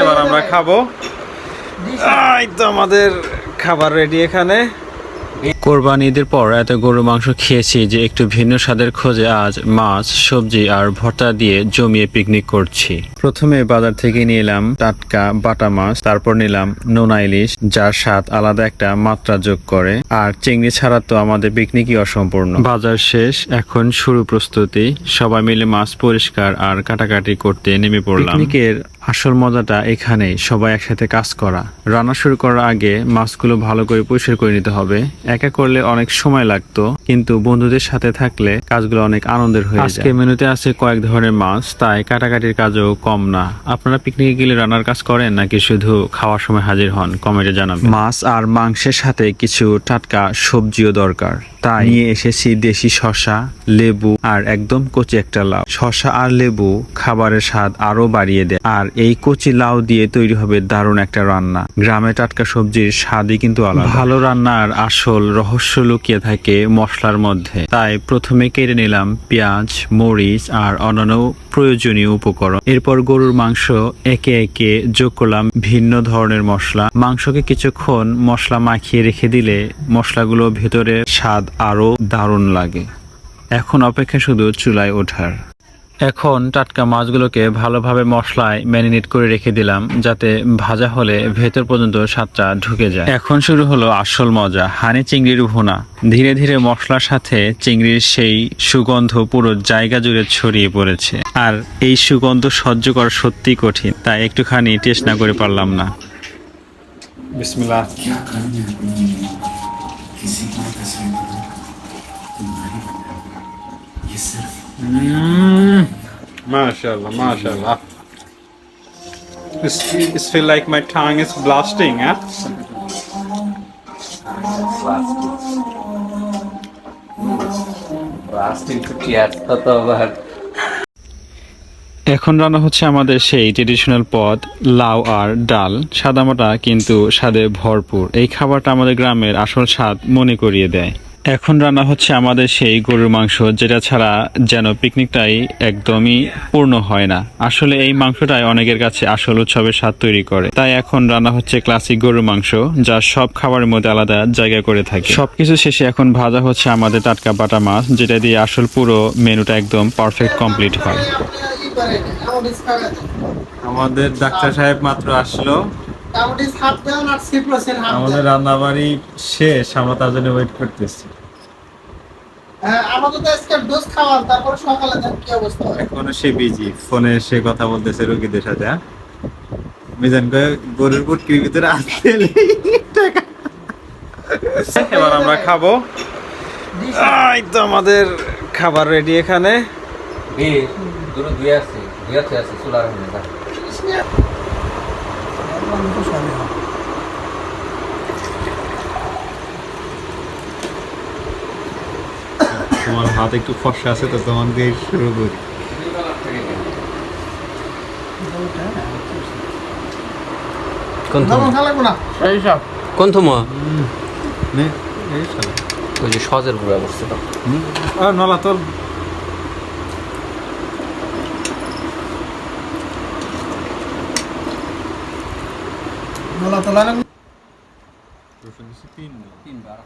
এবার আমরা খাবো। এই তো আমাদের খাবার রেডি এখানে। কোরবানি ঈদের পর এত গরুর মাংস খেয়েছি যে একটু ভিন্ন স্বাদের খোঁজে আজ মাছ, সবজি আর ভর্তা দিয়ে জমিয়ে পিকনিক করছি। প্রথমে বাজার থেকে নিয়ে এলাম টাটকা বাটা মাছ, তারপর নিলাম নোনা ইলিশ, যার স্বাদ আলাদা একটা মাত্রা যোগ করে। আর চিংড়ি ছাড়া তো আমাদের পিকনিকই অসম্পূর্ণ। বাজার শেষ, এখন শুরু প্রস্তুতি। সবাই মিলে মাছ পরিষ্কার আর কাটাকাটি করতে নেমে পড়লাম। পিকনিকের আসল মজাটা এখানেই, সবাই একসাথে কাজ করা। রান্না শুরু করার আগে মাছগুলো ভালো করে পরিষ্কার করে নিতে হবে। একা করলে অনেক সময় লাগতো, কিন্তু বন্ধুদের সাথে থাকলে কাজগুলো অনেক আনন্দের হয়ে যায়। আজকে মেনুতে আছে কয়েক ধরনের মাছ, তাই কাটাকাটির কাজও কম না। আপনারা পিকনিকে গেলে রান্নার কাজ করেন নাকি শুধু খাওয়ার সময় হাজির হন? কমেন্টে জানাবেন। মাছ আর মাংসের সাথে কিছু টাটকা সবজিও দরকার, তাই নিয়ে এসেছি দেশি শসা, লেবু আর একদম কচি একটা লাউ। শসা আর লেবু খাবারের স্বাদ আরো বাড়িয়ে দেয়, আর এই কচি লাউ দিয়ে তৈরি হবে দারুণ একটা রান্না। গ্রামে টাটকা সবজির স্বাদই কিন্তু আলাদা। ভালো রান্নার আসল রহস্য লুকিয়ে থাকে মশলার মধ্যে। তাই প্রথমে কেটে নিলাম পেঁয়াজ, মরিচ আর অন্যান্য প্রয়োজনীয় উপকরণ। এরপর গরুর মাংস একে একে যোগ করলাম ভিন্ন ধরনের মশলা। মাংসকে কিছুক্ষণ মশলা মাখিয়ে রেখে দিলে মশলাগুলো ভেতরে স্বাদ আরো দারুণ লাগে। এখন অপেক্ষা শুধু চুলায় ওঠার। এখন টাটকা মাছগুলোকে ভালোভাবে মশলায় ম্যারিনেট করে রেখে দিলাম, যাতে ভাজা হলে ভেতর পর্যন্ত স্বাদটা ঢুকে যায়। এখন শুরু হলো আসল মজা, হানি চিংড়ির ভুনা। ধীরে ধীরে মশলার সাথে চিংড়ির সেই সুগন্ধ পুরো জায়গা জুড়ে ছড়িয়ে পড়েছে। আর এই সুগন্ধ সহ্য করা সত্যি কঠিন, তাই একটুখানি টেস্ট না করে পারলাম না। বিসমিল্লাহ। MashaAllah, MashaAllah. It's feel like my tongue is blasting, huh? Blasting to tears, tatabar. এখন রান্না হচ্ছে আমাদের সেই ট্রেডিশনাল পদ, লাউ আর ডাল। সাদামাটা কিন্তু স্বাদে ভরপুর। এই খাবারটা আমাদের গ্রামের আসল স্বাদ মনে করিয়ে দেয়। এখন রান্না হচ্ছে আমাদের সেই গরুর মাংস, যেটা ছাড়া যেন পিকনিকটাই একদমই পূর্ণ হয় না। আসলে এই মাংসটাই অনেকের কাছে আসল উৎসবের স্বাদ তৈরি করে। তাই এখন রান্না হচ্ছে ক্লাসিক গরুর মাংস, যা সব খাবারের মধ্যে আলাদা জায়গা করে থাকে। সবকিছু শেষে এখন ভাজা হচ্ছে আমাদের টাটকা বাটা মাছ, যেটা দিয়ে আসল পুরো মেনুটা একদম পারফেক্ট কমপ্লিট হয়। আমাদের ডাক্তার সাহেব মাত্র আসলো, আমাদের রান্না বাড়ি শেষ, আমরা তার জন্য ওয়েট করতেছি। এখনো সে বিজি, ফোনে সে কথা বলতেছে রোগীদের সাথে। মিজান গরুর পুটকির ভিতরে আসতে। এবার আমরা খাবো। এই তো আমাদের খাবার রেডি এখানে। তোমার হাত একটু ফর্সা আছে তো, তোমার দিয়ে শুরু করি। কোন থুমা ওই যে সজের গুঁড়া বসছে তো নলা তোর নলা তোলা তিনবার